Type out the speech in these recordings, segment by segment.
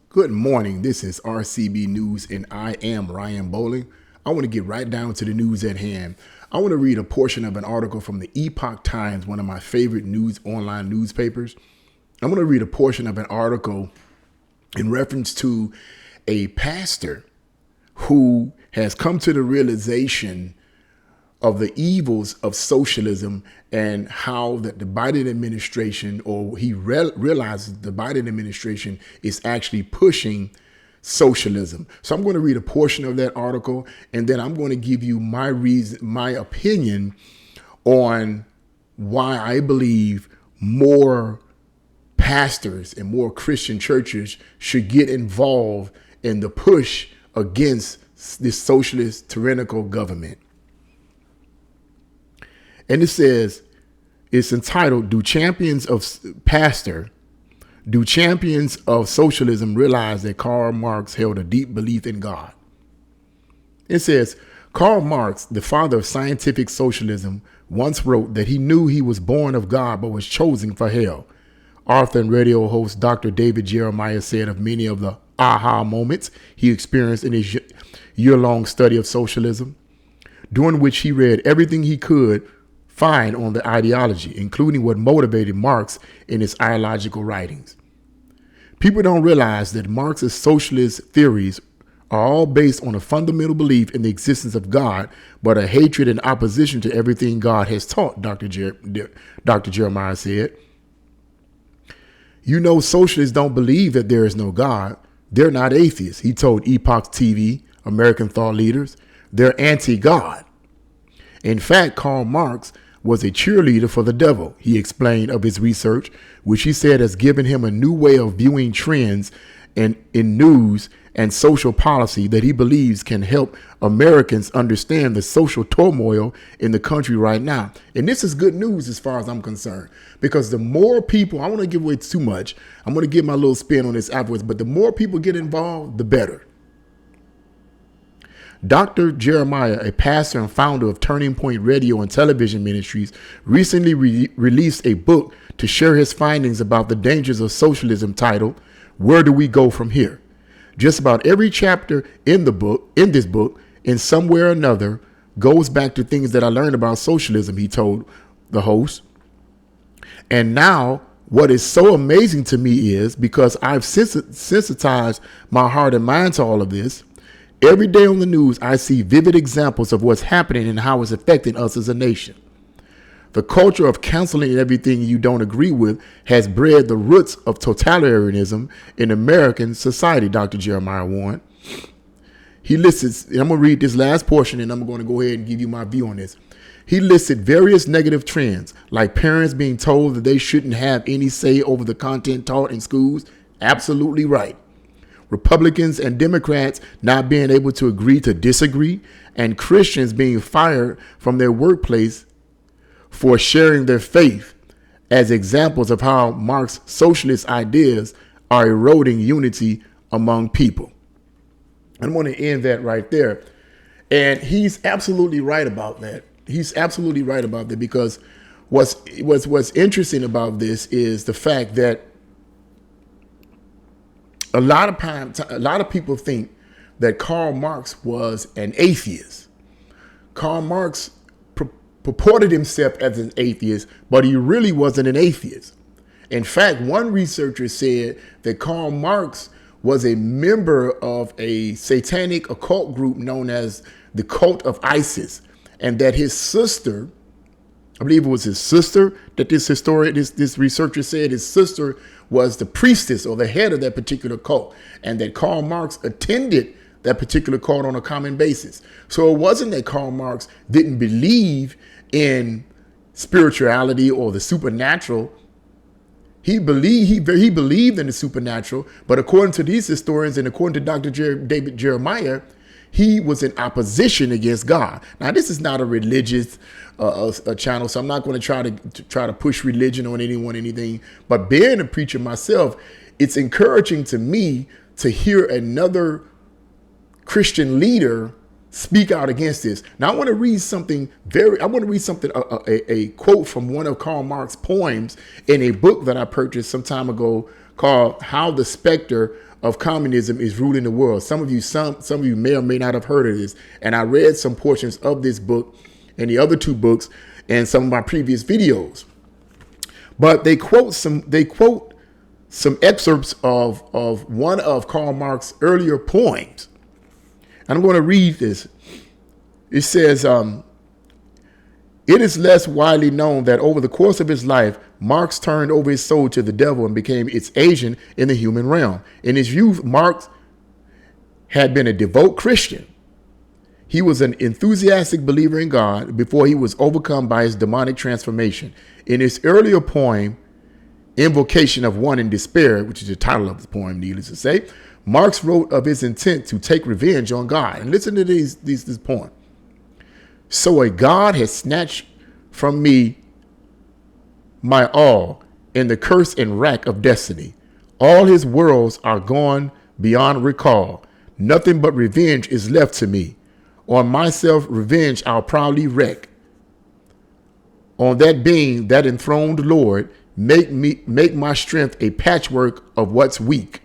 Good morning. This is RCB News, and I am Ryan Bowling. I want to get right down to the news at hand. I want to read a portion of an article from the Epoch Times, one of my favorite online newspapers. I'm going to read a portion of an article in reference to a pastor who has come to the realization of the evils of socialism and how that the Biden administration, or he realizes the Biden administration is actually pushing socialism. So I'm going to read a portion of that article, and then I'm going to give you my opinion on why I believe more pastors and more Christian churches should get involved in the push against this socialist tyrannical government. And it says, it's entitled, Do champions of socialism realize that Karl Marx held a deep belief in God? It says, Karl Marx, the father of scientific socialism, once wrote that he knew he was born of God but was chosen for hell. Author and radio host Dr. David Jeremiah said of many of the aha moments he experienced in his year-long study of socialism, during which he read everything he could find on the ideology, including what motivated Marx in his ideological writings. People don't realize that Marx's socialist theories are all based on a fundamental belief in the existence of God, but a hatred and opposition to everything God has taught, Dr. Jeremiah said. You know, socialists don't believe that there is no God. They're not atheists, he told Epoch TV, American thought leaders. They're anti-God. In fact, Karl Marx was a cheerleader for the devil, he explained of his research, which he said has given him a new way of viewing trends in news and social policy that he believes can help Americans understand the social turmoil in the country right now. And this is good news as far as I'm concerned, because the more people, I want to give away too much, I'm going to give my little spin on this afterwards, but the more people get involved, the better. Dr. Jeremiah, a pastor and founder of Turning Point Radio and Television Ministries, recently released a book to share his findings about the dangers of socialism titled, Where Do We Go From Here? Just about every chapter in this book, in some way or another, goes back to things that I learned about socialism, he told the host. And now, what is so amazing to me is, because I've sensitized my heart and mind to all of this, every day on the news, I see vivid examples of what's happening and how it's affecting us as a nation. The culture of canceling everything you don't agree with has bred the roots of totalitarianism in American society, Dr. Jeremiah warned. He lists, and I'm going to read this last portion, and I'm going to go ahead and give you my view on this. He listed various negative trends, like parents being told that they shouldn't have any say over the content taught in schools. Absolutely right. Republicans and Democrats not being able to agree to disagree, and Christians being fired from their workplace for sharing their faith as examples of how Marx's socialist ideas are eroding unity among people. I'm going to end that right there. And he's absolutely right about that. He's absolutely right about that, because what's interesting about this is the fact that a lot of people think that Karl Marx was an atheist. Karl Marx purported himself as an atheist, but he really wasn't an atheist. In fact, one researcher said that Karl Marx was a member of a satanic occult group known as the Cult of Isis, and that his sister, I believe it was his sister, that this researcher said his sister was the priestess or the head of that particular cult, and that Karl Marx attended that particular cult on a common basis. So it wasn't that Karl Marx didn't believe in spirituality or the supernatural. He believed in the supernatural, but according to these historians and according to Dr. David Jeremiah, he was in opposition against God. Now, this is not a religious channel, so I'm not going to try to push religion on anyone, anything. But being a preacher myself, it's encouraging to me to hear another Christian leader speak out against this. Now, I want to read something, a quote from one of Karl Marx's poems in a book that I purchased some time ago called How the Specter of Communism is Ruling the World. Some of you may or may not have heard of this. And I read some portions of this book and the other two books and some of my previous videos. But they quote some excerpts of one of Karl Marx's earlier poems. And I'm going to read this. It says, it is less widely known that over the course of his life, Marx turned over his soul to the devil and became its agent in the human realm. In his youth, Marx had been a devout Christian. He was an enthusiastic believer in God before he was overcome by his demonic transformation. In his earlier poem, Invocation of One in Despair, which is the title of the poem, needless to say, Marx wrote of his intent to take revenge on God. And listen to this poem. So a God has snatched from me my all in the curse and rack of destiny. All his worlds are gone beyond recall. Nothing but revenge is left to me. On myself revenge I'll proudly wreak. On that being, that enthroned Lord, make my strength a patchwork of what's weak.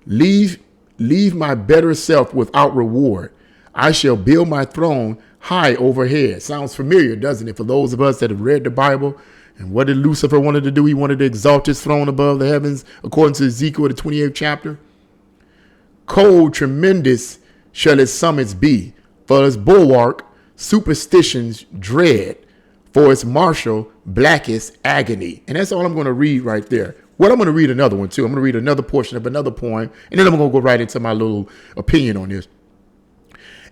Leave my better self without reward. I shall build my throne high overhead. Sounds familiar, doesn't it? For those of us that have read the Bible. And what did Lucifer wanted to do? He wanted to exalt his throne above the heavens, according to Ezekiel, the 28th chapter. Cold, tremendous shall its summits be. For its bulwark, superstition's dread. For its marshal, blackest agony. And that's all I'm going to read right there. Well, I'm going to read another one, too. I'm going to read another portion of another poem. And then I'm going to go right into my little opinion on this.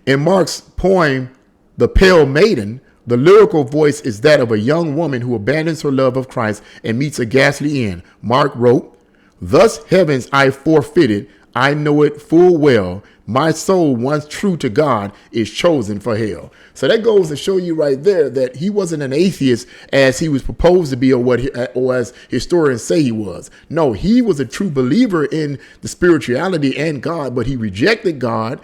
In Marx's poem, The Pale Maiden, the lyrical voice is that of a young woman who abandons her love of Christ and meets a ghastly end. Marx wrote, thus heavens I forfeited, I know it full well. My soul, once true to God, is chosen for hell. So that goes to show you right there that he wasn't an atheist as he was proposed to be, or as historians say he was. No, he was a true believer in the spirituality and God, but he rejected God.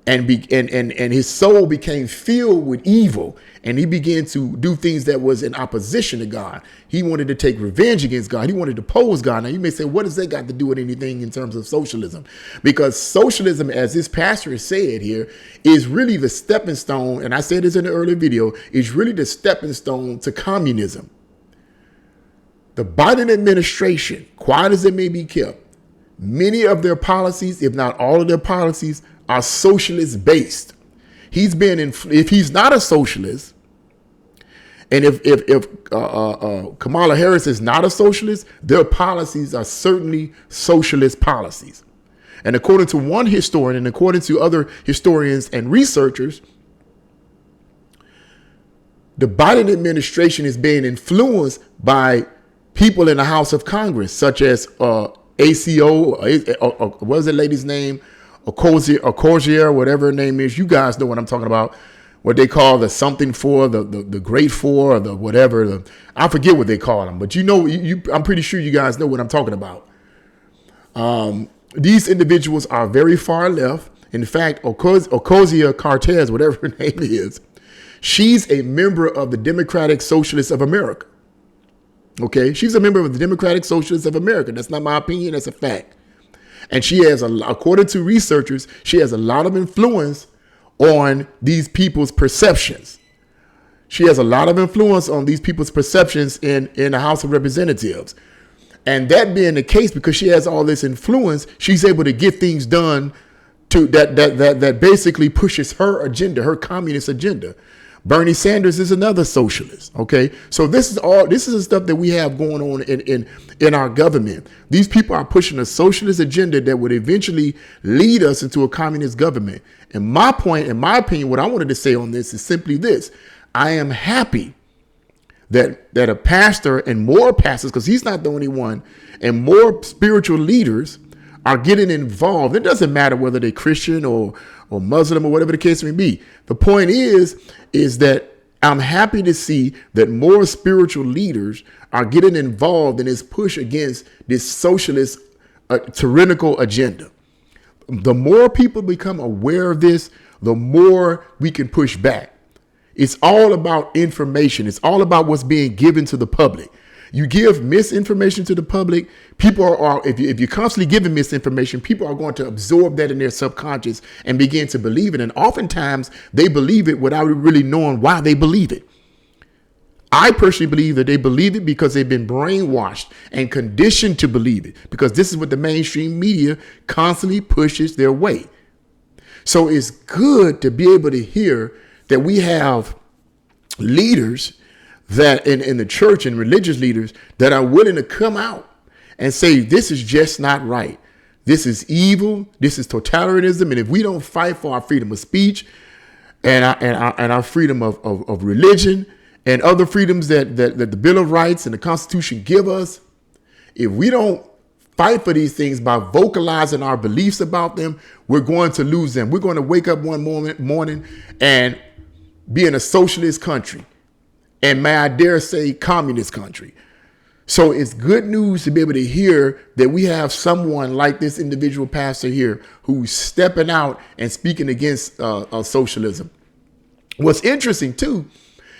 And his soul became filled with evil, and he began to do things that was in opposition to God. He wanted to take revenge against God. He wanted to oppose God. Now you may say, what does that got to do with anything in terms of socialism? Because socialism, as this pastor has said here, is really the stepping stone. And I said this in the earlier video, is really the stepping stone to communism. The Biden administration, quiet as it may be kept, many of their policies, if not all of their policies, are socialist based. If he's not a socialist, and if Kamala Harris is not a socialist, their policies are certainly socialist policies. And according to one historian and according to other historians and researchers, the Biden administration is being influenced by people in the House of Congress, such as ACO, what was the lady's name? Corsier, whatever her name is. You guys know what I'm talking about. What they call the something for, the great for, or the whatever. I forget what they call them, but you know, I'm pretty sure you guys know what I'm talking about. These individuals are very far left. In fact, Ocasio-Cortez, whatever her name is, she's a member of the Democratic Socialists of America. Okay, she's a member of the Democratic Socialists of America. That's not my opinion. That's a fact. And she has, according to researchers, she has a lot of influence on these people's perceptions. She has a lot of influence on these people's perceptions in the House of Representatives. And that being the case, because she has all this influence, she's able to get things done that basically pushes her agenda, her communist agenda. Bernie Sanders is another socialist. Okay, so this is the stuff that we have going on in our government. These people are pushing a socialist agenda that would eventually lead us into a communist government. And my point, in my opinion, what I wanted to say on this is simply this: I am happy that a pastor and more pastors, because he's not the only one, and more spiritual leaders are getting involved. It doesn't matter whether they're Christian or Muslim or whatever the case may be. The point is that I'm happy to see that more spiritual leaders are getting involved in this push against this socialist tyrannical agenda. The more people become aware of this, the more we can push back. It's all about information. It's all about what's being given to the public. You give misinformation to the public, people are if you're constantly giving misinformation, people are going to absorb that in their subconscious and begin to believe it. And oftentimes they believe it without really knowing why they believe it. I personally believe that they believe it because they've been brainwashed and conditioned to believe it, because this is what the mainstream media constantly pushes their way. So it's good to be able to hear that we have leaders that in the church and religious leaders that are willing to come out and say, this is just not right. This is evil. This is totalitarianism. And if we don't fight for our freedom of speech and our freedom of religion and other freedoms that the Bill of Rights and the Constitution give us, if we don't fight for these things by vocalizing our beliefs about them, we're going to lose them. We're going to wake up one morning and be in a socialist country. And may I dare say communist country. So it's good news to be able to hear that we have someone like this individual pastor here who's stepping out and speaking against socialism. What's interesting too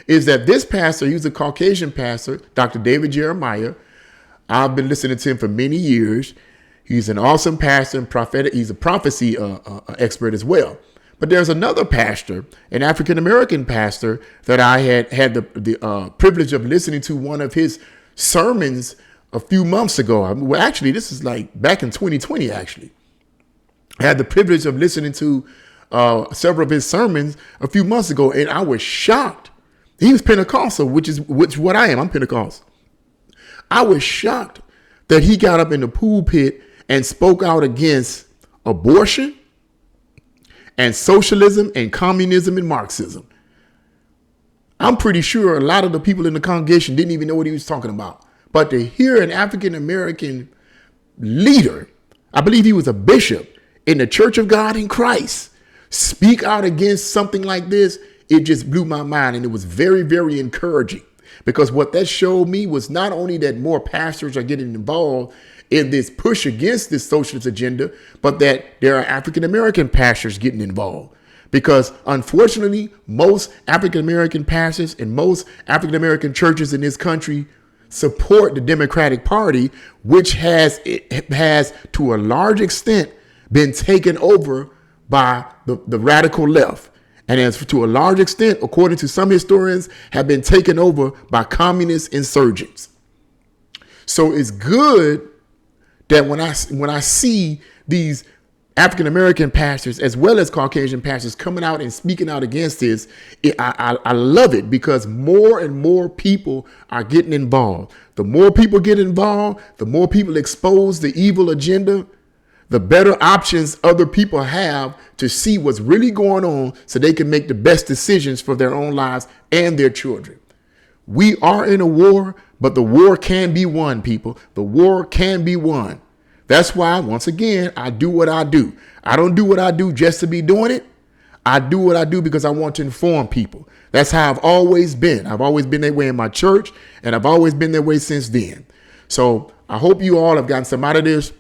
is that this pastor, he was a Caucasian pastor, Dr. David Jeremiah. I've been listening to him for many years. He's an awesome pastor and prophetic. He's a prophecy expert as well. But there's another pastor, an African-American pastor, that I had the privilege of listening to one of his sermons a few months ago. Well, actually, this is like back in 2020, actually. I had the privilege of listening to several of his sermons a few months ago, and I was shocked. He was Pentecostal, which is what I am. I'm Pentecostal. I was shocked that he got up in the pulpit and spoke out against abortion and socialism and communism and Marxism. I'm pretty sure a lot of the people in the congregation didn't even know what he was talking about. But to hear an African-American leader, I believe he was a bishop in the Church of God in Christ, speak out against something like this, it just blew my mind. And it was very, very encouraging, because what that showed me was not only that more pastors are getting involved in this push against this socialist agenda, but that there are African-American pastors getting involved. Because unfortunately, most African-American pastors and most African-American churches in this country support the Democratic Party, which has to a large extent been taken over by the radical left. And as to a large extent, according to some historians, have been taken over by communist insurgents. So it's good that when I see these African-American pastors as well as Caucasian pastors coming out and speaking out against this, I love it, because more and more people are getting involved. The more people get involved, the more people expose the evil agenda, the better options other people have to see what's really going on so they can make the best decisions for their own lives and their children. We are in a war, but the war can be won, people. The war can be won. That's why, once again, I do what I do. I don't do what I do just to be doing it. I do what I do because I want to inform people. That's how I've always been. I've always been that way in my church, and I've always been that way since then. So I hope you all have gotten some out of this.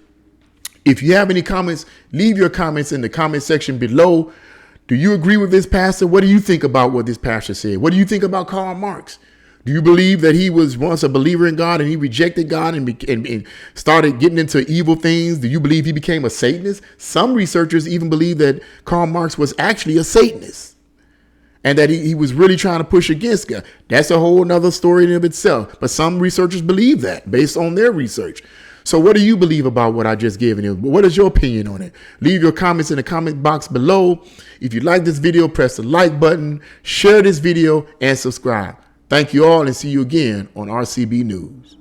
If you have any comments, leave your comments in the comment section below. Do you agree with this pastor? What do you think about what this pastor said? What do you think about Karl Marx? Do you believe that he was once a believer in God and he rejected God and started getting into evil things? Do you believe he became a Satanist? Some researchers even believe that Karl Marx was actually a Satanist and that he was really trying to push against God. That's a whole nother story in and of itself. But some researchers believe that based on their research. So what do you believe about what I just given you? What is your opinion on it? Leave your comments in the comment box below. If you like this video, press the like button, share this video, and subscribe. Thank you all, and see you again on RCB News.